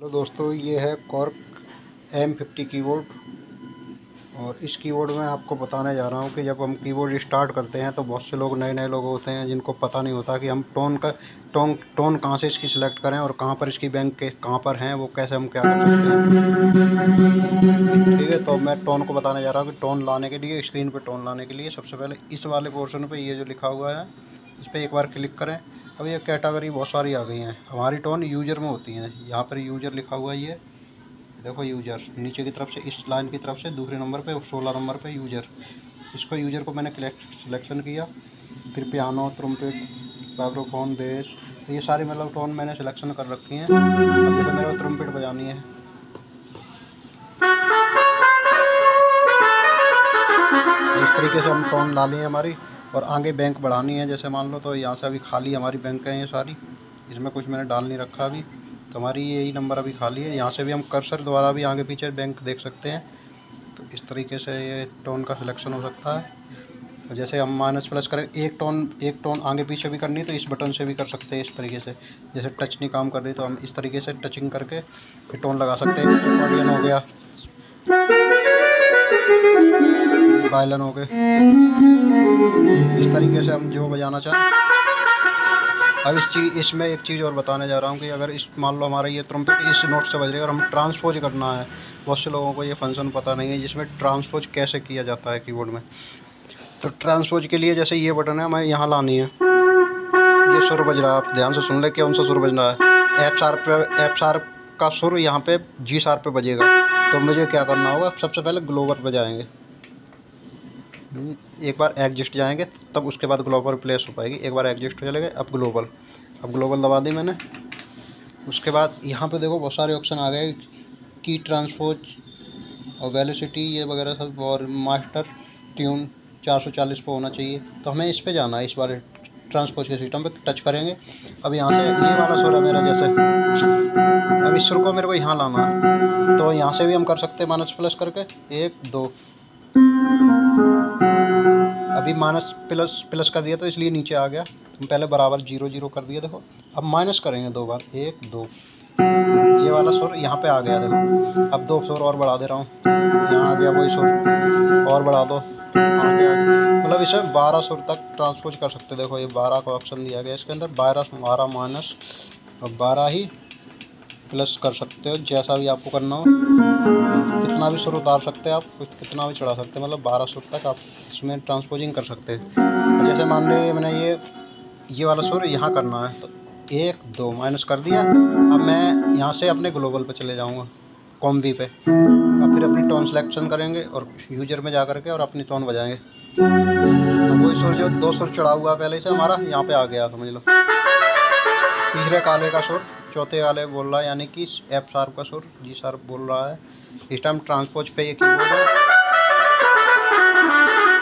Hello दोस्तों, ये है कॉर्क M50 कीबोर्ड। और इस कीबोर्ड में आपको बताने जा रहा हूँ कि जब हम कीबोर्ड स्टार्ट करते हैं तो बहुत से लोग नए लोग होते हैं जिनको पता नहीं होता कि हम टोन कहाँ से इसकी सिलेक्ट करें और कहाँ पर इसकी बैंक के कहाँ पर हैं, वो कैसे हम क्या कर सकते हैं। ठीक है, तो मैं टोन को बताने जा रहा हूँ कि टोन लाने के लिए, स्क्रीन पर टोन लाने के लिए सबसे पहले इस वाले पोर्शन पर ये जो लिखा हुआ है इस पर एक बार क्लिक करें। अब ये कैटेगरी बहुत सारी आ गई हैं। हमारी टोन यूजर में होती हैं। यहाँ पर यूजर लिखा हुआ है, ये देखो यूजर नीचे की तरफ से, इस लाइन की तरफ से दूसरे नंबर पे 16 नंबर पे यूजर। इसको यूजर को मैंने सिलेक्शन किया। फिर पियानो, ट्रम्पेट, वाइब्रोफोन, बेस, तो ये सारी मतलब टोन मैंने सिलेक्शन कर रखी हैं। अब जैसे मेरे को ट्रम्पेट बजानी है, तो इस तरीके से हम टोन ला लिए हमारी। और आगे बैंक बढ़ानी है, जैसे मान लो तो यहाँ से अभी खाली हमारी बैंक है ये सारी, इसमें कुछ मैंने डाल नहीं रखा अभी, तो हमारी यही नंबर अभी खाली है। यहाँ से भी हम कर्सर द्वारा भी आगे पीछे बैंक देख सकते हैं। तो इस तरीके से ये टोन का सिलेक्शन हो सकता है। तो जैसे हम माइनस प्लस करें, एक टोन आगे पीछे भी करनी तो इस बटन से भी कर सकते हैं इस तरीके से। जैसे टच नहीं काम कर रही तो हम इस तरीके से टचिंग करके फिर टोन लगा सकते हैं। अकॉर्डियन हो गया, वायलिन हो गए, इस तरीके से हम जो बजाना चाहें। अब इसमें एक चीज़ और बताने जा रहा हूँ कि अगर इस मान लो हमारा ये ट्रम्पेट इस नोट से बज रही है और हम ट्रांसपोज करना है, बहुत से लोगों को ये फंक्शन पता नहीं है जिसमें ट्रांसपोज कैसे किया जाता है कीबोर्ड में। तो ट्रांसपोज के लिए जैसे ये बटन है, हमें यहाँ लानी है। ये सुर बज रहा है, आप ध्यान से सुन ले कौन सा सुर बज रहा है। एफ शार्प का सुर यहाँ पे जी शार्प पे बजेगा। तो मुझे क्या करना होगा, सबसे पहले ग्लोबर पे जाएंगे, एक बार एडजस्ट जाएंगे तब उसके बाद ग्लोबल प्लेस हो पाएगी। एक बार एडजस्ट चले गए, अब ग्लोबल दबा दी मैंने। उसके बाद यहाँ पे देखो बहुत सारे ऑप्शन आ गए, की ट्रांसपोज और वेलोसिटी ये वगैरह सब, और मास्टर ट्यून 440 पे होना चाहिए। तो हमें इस पे जाना है, इस वाले ट्रांसपोज के सिस्टम पे टच करेंगे। अब यहाँ से ये वाला सुर है मेरा, जैसे अब इस सुर को मेरे को यहाँ लाना है, तो यहाँ से भी हम कर सकते हैं माइनस प्लस करके 1 2। अभी माइनस प्लस कर दिया तो इसलिए नीचे आ गया। हम पहले बराबर 0 0 कर दिया, देखो। अब माइनस करेंगे 2 बार, 1 2, ये वाला सुर यहाँ पे आ गया, देखो। अब 2 सुर और बढ़ा दे रहा हूँ, यहाँ आ गया वही सुर, और बढ़ा दो, आ गया। मतलब इसे 12 सुर तक ट्रांसपोज कर सकते। देखो ये 12 का ऑप्शन दिया गया इसके अंदर, 12 माइनस और 12 ही प्लस कर सकते हो, जैसा भी आपको करना हो। कितना भी सुर उतार सकते हैं आप, कितना भी चढ़ा सकते हैं, मतलब 12 सुर तक आप इसमें ट्रांसपोजिंग कर सकते हैं। जैसे मान लीजिए मैंने ये वाला सुर यहाँ करना है, तो 1 2 माइनस कर दिया। अब मैं यहाँ से अपने ग्लोबल पे चले जाऊँगा, कॉम्बी पे। अब फिर अपनी टोन सिलेक्शन करेंगे और यूजर में जा करके और अपनी टोन बजाएंगे। तो वही सुर जो 2 सुर चढ़ा हुआ पहले से हमारा यहाँ पे आ गया, समझ लो। तीसरे काले का सुर चौथे काले बोल रहा है, यानी कि एफ शार्प का सुर जी शार्प बोल रहा है। इस टाइम ट्रांसपोज पे ये कीबोर्ड है,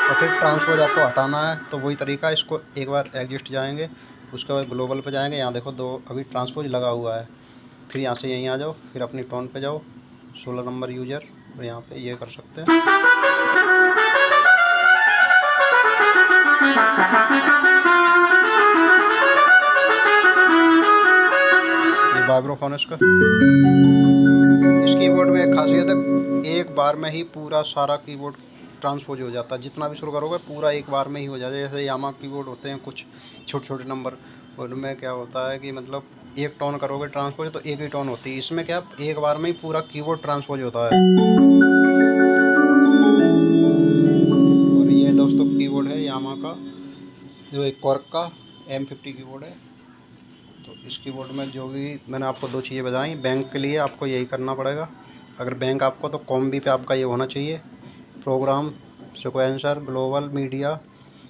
और फिर ट्रांसपोज आपको हटाना है तो वही तरीका। इसको एक बार एग्जिस्ट जाएंगे, उसके बाद ग्लोबल पे जाएंगे। यहाँ देखो 2 अभी ट्रांसपोज लगा हुआ है। फिर यहाँ से यहीं आ जाओ, फिर अपनी टोन पे जाओ, 16 नंबर यूजर, और यहाँ पे ये कर सकते हैं। ये वाइब्रोफोन इसका। इस कीबोर्ड में एक खासियत है, एक बार में ही पूरा सारा कीबोर्ड ट्रांसपोज हो जाता है। जितना भी शुरू करोगे पूरा एक बार में ही हो जाता है। जैसे यामा कीबोर्ड होते हैं कुछ छोटे छोटे नंबर, उनमें क्या होता है कि मतलब एक टोन करोगे ट्रांसपोज तो एक ही टोन होती है। इसमें क्या एक बार में ही पूरा कीबोर्ड ट्रांसपोज होता है। और ये दोस्तों कीबोर्ड है यामा का, जो एक कॉर्क का M50 कीबोर्ड है। तो इस कीबोर्ड में जो भी मैंने आपको 2 चीज़ें बताई, बैंक के लिए आपको यही करना पड़ेगा। अगर बैंक आपको, तो कॉम्बी पे आपका ये होना चाहिए, प्रोग्राम, सिक्वेंसर, ग्लोबल, मीडिया।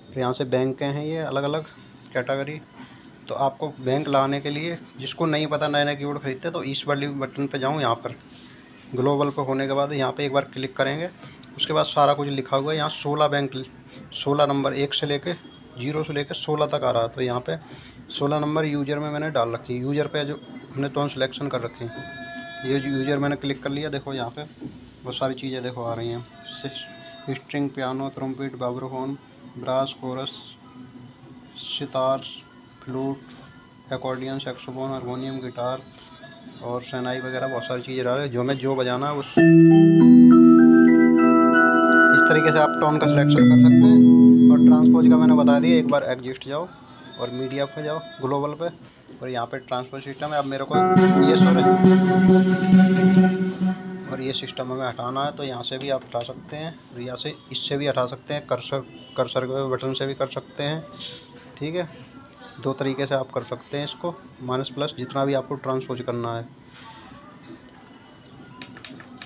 फिर यहाँ से बैंक हैं ये अलग अलग कैटेगरी। तो आपको बैंक लाने के लिए, जिसको नहीं पता नए नए कीबोर्ड खरीदते, तो इस वाली बटन पे जाऊँ, यहाँ पर ग्लोबल पे होने के बाद यहाँ पे एक बार क्लिक करेंगे। उसके बाद सारा कुछ लिखा हुआ है यहाँ, 16 बैंक, 16 नंबर 1 से लेके 0 से लेकर 16 तक आ रहा है। तो यहाँ पे 16 नंबर यूजर में मैंने डाल रखी है। यूजर पे जो हमने टोन सिलेक्शन कर रखी है, ये यूजर मैंने क्लिक कर लिया। देखो यहाँ पे बहुत सारी चीज़ें देखो आ रही हैं, string, piano, trumpet, vibraphone, brass, chorus, sitar, flute, accordion, saxophone, harmonium, guitar, और शहनाई वगैरह बहुत सारी चीज़ें डाले, जो मैं जो बजाना है उस इस तरीके से आप टोन का सिलेक्शन कर सकते हैं। और ट्रांसपोज का मैंने बता दिया, एक बार एग्जिस्ट जाओ और मीडिया पे जाओ, ग्लोबल पे, और यहाँ पे ट्रांसपोज सिस्टम है। अब मेरे को ये सुर और ये सिस्टम हमें हटाना है, तो यहाँ से भी आप हटा सकते हैं, और यहाँ से इससे भी हटा सकते हैं, कर्सर के बटन से भी कर सकते हैं। ठीक है, दो तरीके से आप कर सकते हैं इसको, माइनस प्लस जितना भी आपको ट्रांसपोज करना है।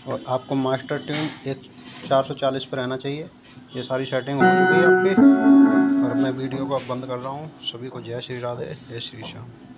और आपको मास्टर ट्यून एक 440 पर रहना चाहिए। ये सारी सेटिंग हो चुकी है आपकी, और मैं वीडियो को अब बंद कर रहा हूँ। सभी को जय श्री राधे, जय श्री श्याम।